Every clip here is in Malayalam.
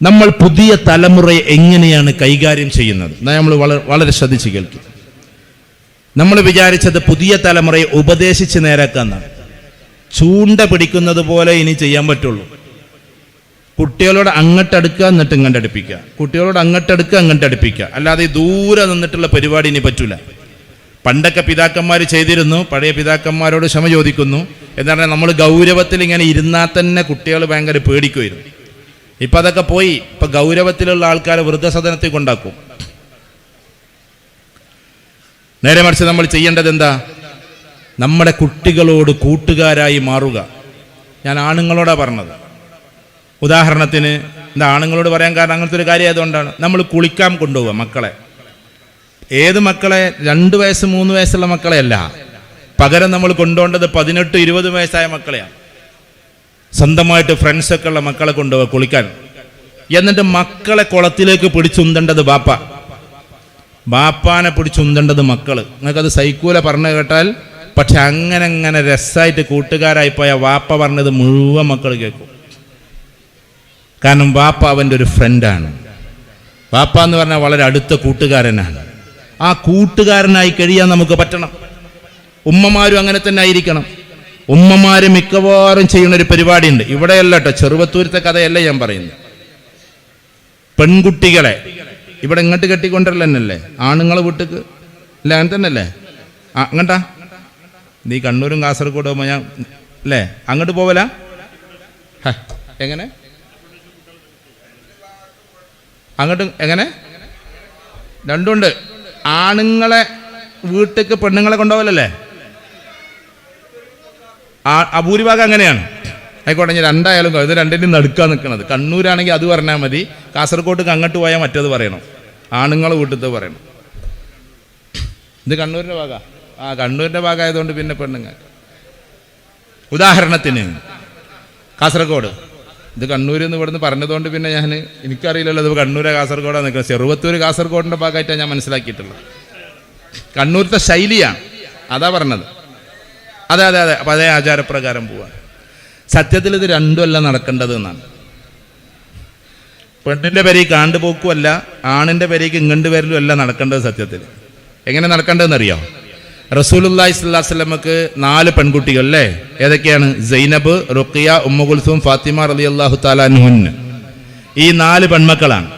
നമ്മൾ പുതിയ തലമുറയെ എങ്ങനെയാണ് കൈകാര്യം ചെയ്യുന്നത്? നമ്മൾ വളരെ ശ്രദ്ധിച്ച് കേൾക്കും. നമ്മൾ വിചാരിച്ചത് പുതിയ തലമുറയെ ഉപദേശിച്ച് നേരാക്കാന്നാണ്. ചൂണ്ട പിടിക്കുന്നത് പോലെ ഇനി ചെയ്യാൻ പറ്റുള്ളൂ. കുട്ടികളോട് അങ്ങോട്ടടുക്കുക, എന്നിട്ട് ഇങ്ങോട്ടടുപ്പിക്കുക, കുട്ടികളോട് അങ്ങോട്ടടുക്കുക, അങ്ങോട്ടടുപ്പിക്കുക, അല്ലാതെ ദൂരെ നിന്നിട്ടുള്ള പരിപാടി ഇനി പറ്റൂല. പണ്ടൊക്കെ പിതാക്കന്മാർ ചെയ്തിരുന്നു. പഴയ പിതാക്കന്മാരോട് ക്ഷമ ചോദിക്കുന്നു. എന്താണ്, നമ്മൾ ഗൗരവത്തിൽ ഇങ്ങനെ ഇരുന്നാൽ തന്നെ കുട്ടികൾ ഭയങ്കര പേടിക്കുമായിരുന്നു. ഇപ്പം അതൊക്കെ പോയി. ഇപ്പം ഗൗരവത്തിലുള്ള ആൾക്കാരെ വൃദ്ധസദനത്തിൽ കൊണ്ടാക്കും. നേരെ മറിച്ച് നമ്മൾ ചെയ്യേണ്ടത് എന്താ? നമ്മുടെ കുട്ടികളോട് കൂട്ടുകാരായി മാറുക. ഞാൻ ആണുങ്ങളോടാണ് പറഞ്ഞത്. ഉദാഹരണത്തിന് എന്താ ആണുങ്ങളോട് പറയാൻ കാരണം അങ്ങനത്തെ ഒരു കാര്യം ആയതുകൊണ്ടാണ്. നമ്മൾ കുളിക്കാൻ കൊണ്ടുപോവുക മക്കളെ. ഏത് മക്കളെ? 2 വയസ്സ് 3 വയസ്സുള്ള മക്കളെയല്ല. പകരം നമ്മൾ കൊണ്ടുപോകേണ്ടത് 18, 20 വയസ്സായ മക്കളെയാണ്. സ്വന്തമായിട്ട് ഫ്രണ്ട്സൊക്കെ ഉള്ള മക്കളെ കൊണ്ടുപോവുക കുളിക്കാൻ. എന്നിട്ട് മക്കളെ കുളത്തിലേക്ക് പിടിച്ചുന്തേണ്ടത് ബാപ്പാനെ പിടിച്ചുന്തേണ്ടത് മക്കള്. നിങ്ങൾക്കത് സൈക്കൂല പറഞ്ഞു കേട്ടാൽ, പക്ഷെ അങ്ങനെ രസമായിട്ട് കൂട്ടുകാരായിപ്പോയ വാപ്പ പറഞ്ഞത് മുഴുവൻ മക്കൾ കേൾക്കും. കാരണം വാപ്പ അവൻ്റെ ഒരു ഫ്രണ്ടാണ്. വാപ്പ എന്ന് പറഞ്ഞാൽ വളരെ അടുത്ത കൂട്ടുകാരനാണ്. ആ കൂട്ടുകാരനായി കഴിയാൻ നമുക്ക് പറ്റണം. ഉമ്മമാരും അങ്ങനെ തന്നെ ആയിരിക്കണം. ഉമ്മമാര് മിക്കവാറും ചെയ്യുന്ന ഒരു പരിപാടിയുണ്ട്. ഇവിടെയല്ല കേട്ടോ, ചെറുവത്തൂരത്തെ കഥയല്ല ഞാൻ പറയുന്നത്. പെൺകുട്ടികളെ ഇവിടെ ഇങ്ങോട്ട് കെട്ടിക്കൊണ്ടല്ലേ ആണുങ്ങളെ വീട്ടിക്ക് അല്ല, അങ്ങനെ തന്നെ അല്ലേ? അങ്ങട്ടാ നീ കണ്ണൂരും കാസർഗോഡ് പോകുമ്പോൾ ഞാൻ അല്ലേ അങ്ങോട്ട് പോവല? എങ്ങനെ അങ്ങോട്ട് എങ്ങനെ? രണ്ടുണ്ട്. ആണുങ്ങളെ വീട്ടിക്ക് പെണ്ണുങ്ങളെ കൊണ്ടുപോകലല്ലേ? ഭൂരിഭാഗം അങ്ങനെയാണ്. ആയിക്കോട്ടെ, ഞാൻ രണ്ടായാലും ഇത് രണ്ടിനും നടുക്കാൻ നിൽക്കുന്നത്. കണ്ണൂരാണെങ്കിൽ അത് പറഞ്ഞാൽ മതി, കാസർഗോഡേക്ക് അങ്ങോട്ട് പോയാൽ മറ്റേത് പറയണം, ആണുങ്ങളെ വീട്ടിൽ പറയണം. ഇത് കണ്ണൂരിൻ്റെ ഭാഗമാണ്. കണ്ണൂരിൻ്റെ ഭാഗമായതുകൊണ്ട് പിന്നെ പെണ്ണുങ്ങൾ. ഉദാഹരണത്തിന് കാസർഗോഡ്, ഇത് കണ്ണൂരിൽ നിന്ന് ഇവിടുന്ന് പറഞ്ഞതുകൊണ്ട് പിന്നെ എനിക്കറിയില്ലല്ലോ ഇത് കണ്ണൂരെ കാസർഗോഡാണ് നിൽക്കുന്നത്. ചെറുവത്തൂർ കാസർഗോഡിൻ്റെ ഭാഗമായിട്ടാണ് ഞാൻ മനസ്സിലാക്കിയിട്ടുള്ളത്. കണ്ണൂരത്തെ ശൈലിയാണ്, അതാ പറഞ്ഞത്. അതെ അപ്പം അതേ ആചാരപ്രകാരം പോവാണ്. സത്യത്തിൽ ഇത് രണ്ടുമല്ല നടക്കേണ്ടത് എന്നാണ്. പെണ്ണിൻ്റെ പേരേക്ക് കാണ്ടുപോക്കുമല്ല, ആണിൻ്റെ പേരേക്ക് ഇങ്ങണ്ട് വരലും അല്ല നടക്കേണ്ടത്. സത്യത്തിൽ എങ്ങനെ നടക്കേണ്ടതെന്നറിയോ? റസൂലുള്ളാഹി സ്വല്ലല്ലാഹു അലൈഹി വസല്ലമക്ക് 4 പെൺകുട്ടികൾ അല്ലേ? ഏതൊക്കെയാണ്? സൈനബ്, റുഖിയ, ഉമ്മു കുൽസൂം, ഫാത്തിമ റളിയല്ലാഹു തആല അൻഹുന്ന. ഈ 4 പെൺമക്കളാണ്.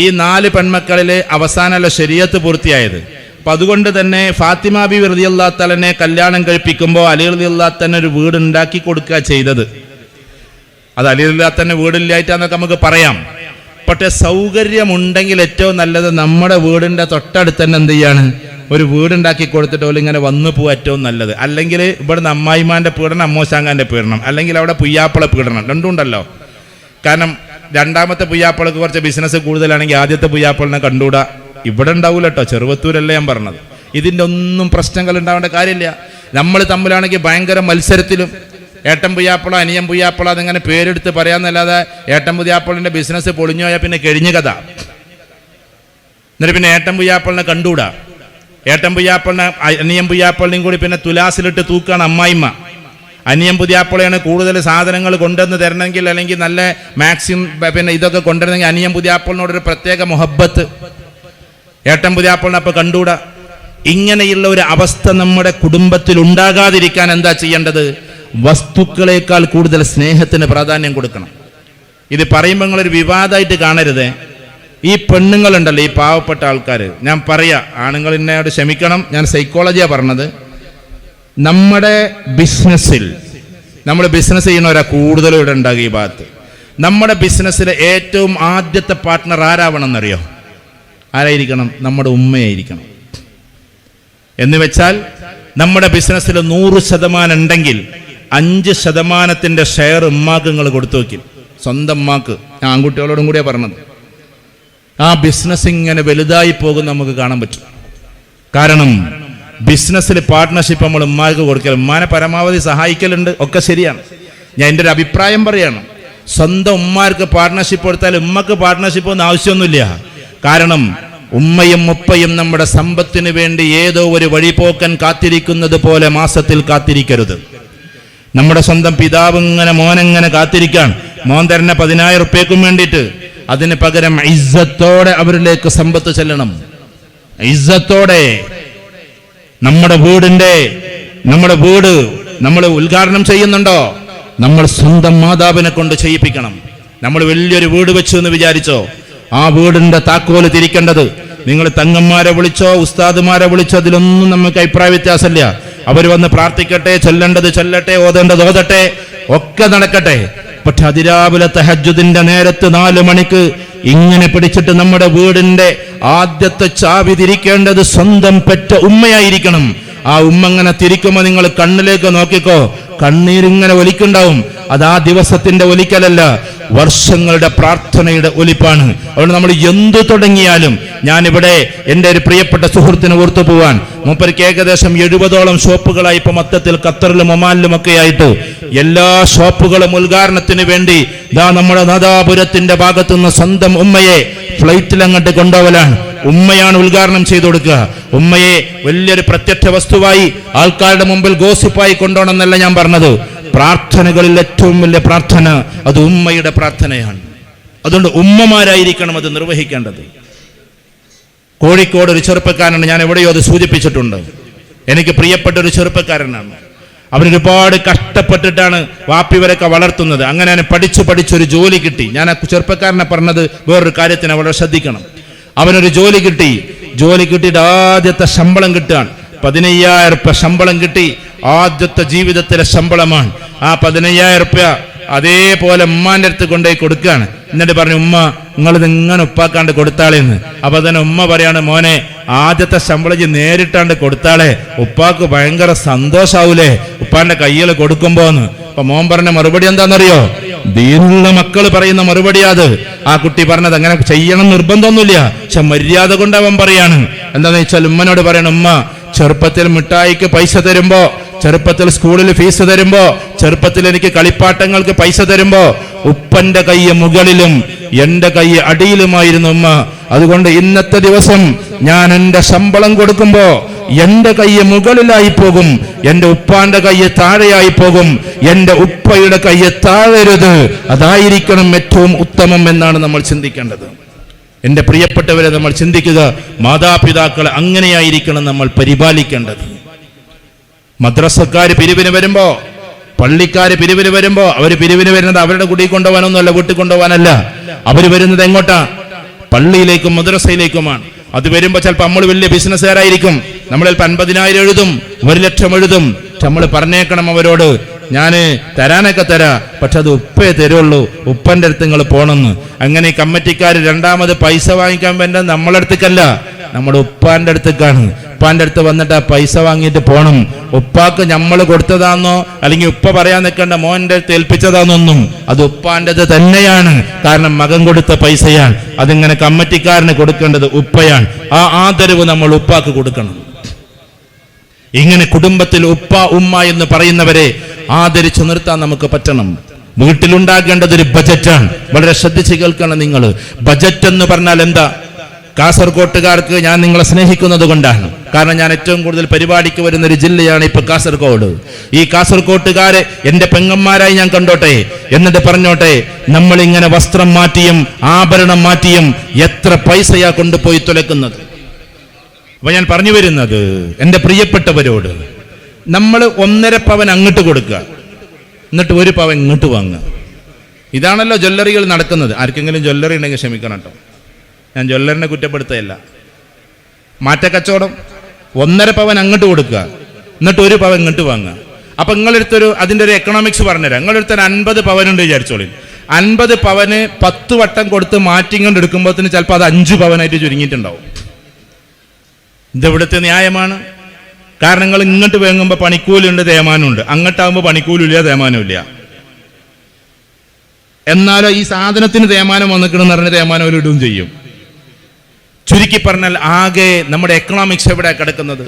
ഈ 4 പെൺമക്കളിൽ അവസാനമല്ല ശരീഅത്ത് പൂർത്തിയായത്. അപ്പം അതുകൊണ്ട് തന്നെ ഫാത്തിമ ബീവി റളിയല്ലാഹു തആലനെ കല്യാണം കഴിപ്പിക്കുമ്പോൾ അലി റളിയല്ലാഹു തആല ഒരു വീട് ഉണ്ടാക്കി കൊടുക്കുക ചെയ്തത്. അത് അലി റളിയല്ലാഹു തആല വീടില്ലായിട്ടാന്നൊക്കെ നമുക്ക് പറയാം. പക്ഷെ സൗകര്യമുണ്ടെങ്കിൽ ഏറ്റവും നല്ലത് നമ്മുടെ വീടിൻ്റെ തൊട്ടടുത്ത് തന്നെ എന്ത് ചെയ്യാണ്, ഒരു വീടുണ്ടാക്കി കൊടുത്തിട്ട് പോലും ഇങ്ങനെ വന്നു പോകാൻ ഏറ്റവും നല്ലത്. അല്ലെങ്കിൽ ഇവിടുന്ന് അമ്മായിമാൻ്റെ പീഡനം, അമ്മോശാങ്കാൻ്റെ പീഡനം, അല്ലെങ്കിൽ അവിടെ പുയ്യാപ്പള പീഡനം, രണ്ടുണ്ടല്ലോ. കാരണം രണ്ടാമത്തെ പുയ്യാപ്പളക്ക് കുറച്ച് ബിസിനസ് കൂടുതലാണെങ്കിൽ ആദ്യത്തെ പുയ്യാപ്പളിനെ കണ്ടുകൂടാ. ഇവിടെ ഉണ്ടാവില്ല കേട്ടോ, ചെറുവത്തൂരല്ലേ ഞാൻ പറഞ്ഞത്. ഇതിൻ്റെ ഒന്നും പ്രശ്നങ്ങൾ ഉണ്ടാവേണ്ട കാര്യമില്ല. നമ്മൾ തമ്മിലാണെങ്കിൽ ഭയങ്കര മത്സരത്തിലും ഏട്ടൻ പുയ്യാപ്പള, അനിയൻ പുയ്യാപ്പള അതിങ്ങനെ പേരെടുത്ത് പറയാമെന്നല്ലാതെ ഏട്ടൻ പുയ്യാപ്പളിൻ്റെ ബിസിനസ് പൊളിഞ്ഞു പോയാൽ പിന്നെ കഴിഞ്ഞ കഥ. എന്നിട്ട് പിന്നെ ഏട്ടൻ പുയ്യാപ്പളിനെ കണ്ടുകൂടാ. ഏട്ടൻ പുയ്യാപ്പളിനെ അനിയൻ പുയ്യാപ്പളിനെയും കൂടി പിന്നെ തുലാസിലിട്ട് തൂക്കാണ് അമ്മായിമ്മ. അനിയൻ പുതിയാപ്പളയാണ് കൂടുതൽ സാധനങ്ങൾ കൊണ്ടുവന്ന് തരണമെങ്കിൽ, അല്ലെങ്കിൽ നല്ല മാക്സിമം പിന്നെ ഇതൊക്കെ കൊണ്ടുവരണമെങ്കിൽ അനിയൻ പുതിയാപ്പളിനോടൊരു പ്രത്യേക മുഹബത്ത്. ഏട്ടൻ പുതിയാപ്പളിനെ അപ്പോൾ കണ്ടുകൂടാ. ഇങ്ങനെയുള്ള ഒരു അവസ്ഥ നമ്മുടെ കുടുംബത്തിൽ ഉണ്ടാകാതിരിക്കാൻ എന്താ ചെയ്യേണ്ടത്? വസ്തുക്കളേക്കാൾ കൂടുതൽ സ്നേഹത്തിന് പ്രാധാന്യം കൊടുക്കണം. ഇത് പറയുമ്പോൾ നിങ്ങളൊരു വിവാദമായിട്ട് കാണരുതേ. ഈ പെണ്ണുങ്ങളുണ്ടല്ലോ, ഈ പാവപ്പെട്ട ആൾക്കാർ, ഞാൻ പറയാ, ആണുങ്ങൾ എന്നോട് ക്ഷമിക്കണം, ഞാൻ സൈക്കോളജിയാണ് പറഞ്ഞത്. നമ്മുടെ ബിസിനസ്സിൽ നമ്മൾ ബിസിനസ് ചെയ്യുന്നവരാ കൂടുതലും ഇവിടെ ഉണ്ടാകുക ഈ ഭാഗത്ത്. നമ്മുടെ ബിസിനസ്സിലെ ഏറ്റവും ആദ്യത്തെ പാർട്ട്ണർ ആരാവണം എന്നറിയോ? ആരായിരിക്കണം? നമ്മുടെ ഉമ്മയായിരിക്കണം. എന്ന് വെച്ചാൽ നമ്മുടെ ബിസിനസ്സിൽ 100% ഉണ്ടെങ്കിൽ 5% ഷെയർ ഉമ്മാക്ക് നിങ്ങൾ കൊടുത്തു വയ്ക്കും. സ്വന്തം ഉമ്മാക്ക്. ഞാൻ ആൺകുട്ടികളോടും കൂടിയാണ് പറഞ്ഞത്. ആ ബിസിനസ് ഇങ്ങനെ വലുതായി പോകും നമുക്ക് കാണാൻ പറ്റും. കാരണം ബിസിനസ്സിൽ പാർട്ട്ണർഷിപ്പ് നമ്മൾ ഉമ്മാക്ക് കൊടുക്കൽ, ഉമ്മാനെ പരമാവധി സഹായിക്കലുണ്ട്, ഒക്കെ ശരിയാണ്. ഞാൻ എൻ്റെ ഒരു അഭിപ്രായം പറയാണ്. സ്വന്തം ഉമ്മാർക്ക് പാർട്ട്ണർഷിപ്പ് കൊടുത്താൽ ഉമ്മക്ക് പാർട്ട്ണർഷിപ്പ് ഒന്നും ആവശ്യമൊന്നുമില്ല. കാരണം ഉമ്മയും ഉപ്പയും നമ്മുടെ സമ്പത്തിന് വേണ്ടി ഏതോ ഒരു വഴിപോക്കൻ കാത്തിരിക്കുന്നത് പോലെ മാസത്തിൽ കാത്തിരിക്കരുത്. നമ്മുടെ സ്വന്തം പിതാവ് ഇങ്ങനെ മോനെങ്ങനെ കാത്തിരിക്കാൻ, മോൻ തരുന്ന 10,000 ഉറുപ്പ്യക്കും വേണ്ടിയിട്ട് അതിന് പകരം ഇസ്സത്തോടെ അവരിലേക്ക് സമ്പത്ത് ചെല്ലണം. ഇസ്സത്തോടെ നമ്മുടെ വീട് നമ്മൾ ഉദ്ഘാടനം ചെയ്യുന്നുണ്ടോ? നമ്മൾ സ്വന്തം മാതാവിനെ കൊണ്ട് ചെയ്യിപ്പിക്കണം. നമ്മൾ വലിയൊരു വീട് വെച്ചു എന്ന് വിചാരിച്ചോ, ആ വീടിന്റെ താക്കോല് തിരിക്കേണ്ടത് നിങ്ങൾ തങ്ങന്മാരെ വിളിച്ചോ ഉസ്താദുമാരെ വിളിച്ചോ, അതിലൊന്നും നമുക്ക് അഭിപ്രായ വ്യത്യാസമില്ല. അവർ വന്ന് പ്രാർത്ഥിക്കട്ടെ, ചൊല്ലേണ്ടത് ചൊല്ലട്ടെ, ഓതേണ്ടത് ഓതട്ടെ, ഒക്കെ നടക്കട്ടെ. പക്ഷെ അതിരാവിലെ തഹജ്ജുദിന്റെ നേരത്ത് 4 മണിക്ക് ഇങ്ങനെ പിടിച്ചിട്ട് നമ്മുടെ വീടിന്റെ ആദ്യത്തെ ചാവി തിരിക്കേണ്ടത് സ്വന്തം പെറ്റ ഉമ്മയായിരിക്കണം. ആ ഉമ്മ ഇങ്ങനെ തിരിക്കുമ്പോൾ നിങ്ങൾ കണ്ണിലേക്ക് നോക്കിക്കോ, കണ്ണീരിങ്ങനെ ഒലിക്കുണ്ടാവും. അത് ആ ദിവസത്തിന്റെ ഒലിക്കലല്ല, വർഷങ്ങളുടെ പ്രാർത്ഥനയുടെ ഒലിപ്പാണ്. അതുകൊണ്ട് നമ്മൾ എന്തു തുടങ്ങിയാലും, ഞാനിവിടെ എൻ്റെ ഒരു പ്രിയപ്പെട്ട സുഹൃത്തിന് ഓർത്തു പോവാൻ, മൂപ്പർക്ക് ഏകദേശം 70ഓളം ഷോപ്പുകളായി ഇപ്പൊ മൊത്തത്തിൽ ഖത്തറിലും ഒമാനിലും ഒക്കെ ആയിട്ട് എല്ലാ ഷോപ്പുകളും ഉദ്ഘാടനത്തിന് വേണ്ടി നമ്മുടെ നാദാപുരത്തിന്റെ ഭാഗത്തുനിന്ന് സ്വന്തം ഉമ്മയെ ഫ്ലൈറ്റിൽ അങ്ങോട്ട് കൊണ്ടുപോകലാണ്. ഉമ്മയാണ് ഉദ്ഘാടനം ചെയ്തു കൊടുക്കുക. ഉമ്മയെ വലിയൊരു പ്രത്യക്ഷ വസ്തുവായി ആൾക്കാരുടെ മുമ്പിൽ ഗോസിപ്പായി കൊണ്ടുപോകണമെന്നല്ല ഞാൻ പറഞ്ഞത്. പ്രാർത്ഥനകളിൽ ഏറ്റവും വലിയ പ്രാർത്ഥന അത് ഉമ്മയുടെ പ്രാർത്ഥനയാണ്. അതുകൊണ്ട് ഉമ്മമാരായിരിക്കണം അത് നിർവഹിക്കേണ്ടത്. കോഴിക്കോട് ഒരു ചെറുപ്പക്കാരനാണ്, ഞാൻ എവിടെയോ അത് സൂചിപ്പിച്ചിട്ടുണ്ട്. എനിക്ക് പ്രിയപ്പെട്ട ഒരു ചെറുപ്പക്കാരനാണ്. അവരൊരുപാട് കഷ്ടപ്പെട്ടിട്ടാണ് വാപ്പിവരൊക്കെ വളർത്തുന്നത്. അങ്ങനെ പഠിച്ചൊരു ജോലി കിട്ടി. ഞാൻ ആ ചെറുപ്പക്കാരനെ പറഞ്ഞത് വേറൊരു കാര്യത്തിന് വളരെ ശ്രദ്ധിക്കണം. അവനൊരു ജോലി കിട്ടിയിട്ട് ആദ്യത്തെ ശമ്പളം കിട്ടുകയാണ്. 15,000 റുപ്യ ശമ്പളം കിട്ടി. ആദ്യത്തെ ജീവിതത്തിലെ ശമ്പളമാണ്. ആ 15,000 റുപ്യ അതേപോലെ ഉമ്മാന്റെ അടുത്ത് കൊണ്ടുപോയി കൊടുക്കുകയാണ്. എന്നിട്ട് പറഞ്ഞു, ഉമ്മ നിങ്ങളിത് ഇങ്ങനെ ഉപ്പാക്കാണ്ട് കൊടുത്താളേന്ന്. അപ്പൊ തന്നെ ഉമ്മ പറയാണ്, മോനെ ആദ്യത്തെ ശമ്പളം നേരിട്ടാണ്ട് കൊടുത്താളെ, ഉപ്പാക്ക് ഭയങ്കര സന്തോഷാവൂലേ ഉപ്പാന്റെ കയ്യിൽ കൊടുക്കുമ്പോന്ന്. അപ്പൊ മോൻ പറഞ്ഞ മറുപടി എന്താണെന്നറിയോ? ദീനുള്ള മക്കൾ പറയുന്ന മറുപടി അത്. ആ കുട്ടി പറഞ്ഞത് അങ്ങനെ ചെയ്യണം നിർബന്ധമൊന്നുമില്ല, പക്ഷെ മര്യാദ കൊണ്ട് അവൻ പറയാണ്. എന്താന്ന് വെച്ചാൽ ഉമ്മനോട് പറയണം, ഉമ്മ ചെറുപ്പത്തിൽ മിഠായിക്ക് പൈസ തരുമ്പോ, ചെറുപ്പത്തിൽ സ്കൂളിൽ ഫീസ് തരുമ്പോ, ചെറുപ്പത്തിൽ എനിക്ക് കളിപ്പാട്ടങ്ങൾക്ക് പൈസ തരുമ്പോ ഉപ്പന്റെ കൈ മുകളിലും എന്റെ കൈ അടിയിലുമായിരുന്നു ഉമ്മ. അതുകൊണ്ട് ഇന്നത്തെ ദിവസം ഞാൻ എന്റെ ശമ്പളം കൊടുക്കുമ്പോ എന്റെ കൈ മുകളിലായി പോകും, എന്റെ ഉപ്പാന്റെ കൈ താഴെയായി പോകും. എന്റെ ഉപ്പയുടെ കൈ താഴരുത്. അതായിരിക്കണം ഏറ്റവും ഉത്തമം എന്നാണ് നമ്മൾ ചിന്തിക്കേണ്ടത്. എന്റെ പ്രിയപ്പെട്ടവരെ, നമ്മൾ ചിന്തിക്കുക, മാതാപിതാക്കളെ അങ്ങനെയായിരിക്കണം നമ്മൾ പരിപാലിക്കേണ്ടത്. മദ്രസക്കാര് പിരിവിന് വരുമ്പോ, പള്ളിക്കാര് പിരിവിന് വരുമ്പോ, അവര് പിരിവിന് വരുന്നത് അവരുടെ കുടി കൊണ്ടുപോകാനൊന്നുമല്ല, വീട്ടിൽ കൊണ്ടുപോകാനല്ല. അവര് വരുന്നത് എങ്ങോട്ടാ? പള്ളിയിലേക്കും മദ്രസയിലേക്കുമാണ്. അത് വരുമ്പോ ചിലപ്പോൾ നമ്മൾ വലിയ ബിസിനസ്സുകാരായിരിക്കും. നമ്മൾ ചിലപ്പോൾ 50,000 എഴുതും, 1,00,000 എഴുതും. നമ്മൾ പറഞ്ഞേക്കണം അവരോട്, ഞാൻ തരാനൊക്കെ തരാ, പക്ഷെ അത് ഉപ്പേ തരുള്ളൂ, ഉപ്പന്റെ അടുത്ത് നിങ്ങൾ പോണെന്ന്. അങ്ങനെ കമ്മിറ്റിക്കാർ രണ്ടാമത് പൈസ വാങ്ങിക്കാൻ വേണ്ട നമ്മളെ അടുത്തേക്കല്ല, നമ്മുടെ ഉപ്പാന്റെ അടുത്തേക്കാണ്. ഉപ്പാന്റെ അടുത്ത് വന്നിട്ട് ആ പൈസ വാങ്ങിയിട്ട് പോണം. ഉപ്പാക്ക് നമ്മൾ കൊടുത്തതാന്നോ അല്ലെങ്കിൽ ഉപ്പ പറയാൻ നിൽക്കേണ്ട മോന്റെ അടുത്ത് ഏൽപ്പിച്ചതാന്നൊന്നും, അത് ഉപ്പാന്റേത് തന്നെയാണ്. കാരണം മകൻ കൊടുത്ത പൈസയാണ്. അതിങ്ങനെ കമ്മിറ്റിക്കാരന് കൊടുക്കേണ്ടത് ഉപ്പയാണ്. ആ ആദരവ് നമ്മൾ ഉപ്പാക്ക് കൊടുക്കണം. ഇങ്ങനെ കുടുംബത്തിൽ ഉപ്പ ഉമ്മ എന്ന് പറയുന്നവരെ ആദരിച്ചു നിർത്താൻ നമുക്ക് പറ്റണം. വീട്ടിലുണ്ടാകേണ്ടത് ഒരു ബജറ്റാണ്. വളരെ ശ്രദ്ധിച്ച് കേൾക്കണം നിങ്ങൾ. ബജറ്റ് എന്ന് പറഞ്ഞാൽ എന്താ? കാസർകോട്ടുകാർക്ക് ഞാൻ നിങ്ങളെ സ്നേഹിക്കുന്നത് കൊണ്ടാണ്. കാരണം ഞാൻ ഏറ്റവും കൂടുതൽ പരിപാടിക്ക് വരുന്ന ഒരു ജില്ലയാണ് ഇപ്പൊ കാസർഗോഡ്. ഈ കാസർകോട്ടുകാരെ എന്റെ പെങ്ങന്മാരായി ഞാൻ കണ്ടോട്ടെ, എന്നിട്ട് പറഞ്ഞോട്ടെ, നമ്മൾ ഇങ്ങനെ വസ്ത്രം മാറ്റിയും ആഭരണം മാറ്റിയും എത്ര പൈസയാ കൊണ്ടുപോയി തുലക്കുന്നത്. അപ്പൊ ഞാൻ പറഞ്ഞു വരുന്നത്, എന്റെ പ്രിയപ്പെട്ടവരോട്, നമ്മൾ 1.5 പവൻ അങ്ങോട്ട് കൊടുക്കുക, എന്നിട്ട് 1 പവൻ ഇങ്ങോട്ട് വാങ്ങുക. ഇതാണല്ലോ ജ്വല്ലറികൾ നടക്കുന്നത്. ആർക്കെങ്കിലും ജ്വല്ലറി ഉണ്ടെങ്കിൽ ക്ഷമിക്കണം കേട്ടോ, ഞാൻ ജ്വല്ലറിനെ കുറ്റപ്പെടുത്തുകയല്ല. മാറ്റക്കച്ചവടം. 1.5 പവൻ അങ്ങോട്ട് കൊടുക്കുക, എന്നിട്ട് 1 പവൻ ഇങ്ങോട്ട് വാങ്ങുക. അപ്പൊ നിങ്ങളെടുത്തൊരു അതിൻ്റെ ഒരു എക്കണോമിക്സ് പറഞ്ഞുതരാം. നിങ്ങളെടുത്തൊരു 50 പവനുണ്ട് വിചാരിച്ചോളി. 50 പവന് 10 വട്ടം കൊടുത്ത് മാറ്റിക്കൊണ്ട് എടുക്കുമ്പോഴത്തേന് ചിലപ്പോൾ അത് 5 പവനായിട്ട് ചുരുങ്ങിയിട്ടുണ്ടാവും. ഇതെവിടുത്തെ ന്യായമാണ്? കാരണം നിങ്ങൾ ഇങ്ങോട്ട് വാങ്ങുമ്പോൾ പണിക്കൂലുണ്ട്, തേമാനമുണ്ട്. അങ്ങോട്ടാകുമ്പോൾ പണിക്കൂലില്ല, തേമാനമില്ല. എന്നാലോ ഈ സാധനത്തിന് തേമാനം വന്നിക്കണമെന്ന് പറഞ്ഞ് തേമാനം ഇടുകയും ചെയ്യും. ചുരുക്കി പറഞ്ഞാൽ ആകെ നമ്മുടെ എക്കണോമിക്സ് എവിടെ കിടക്കുന്നത്?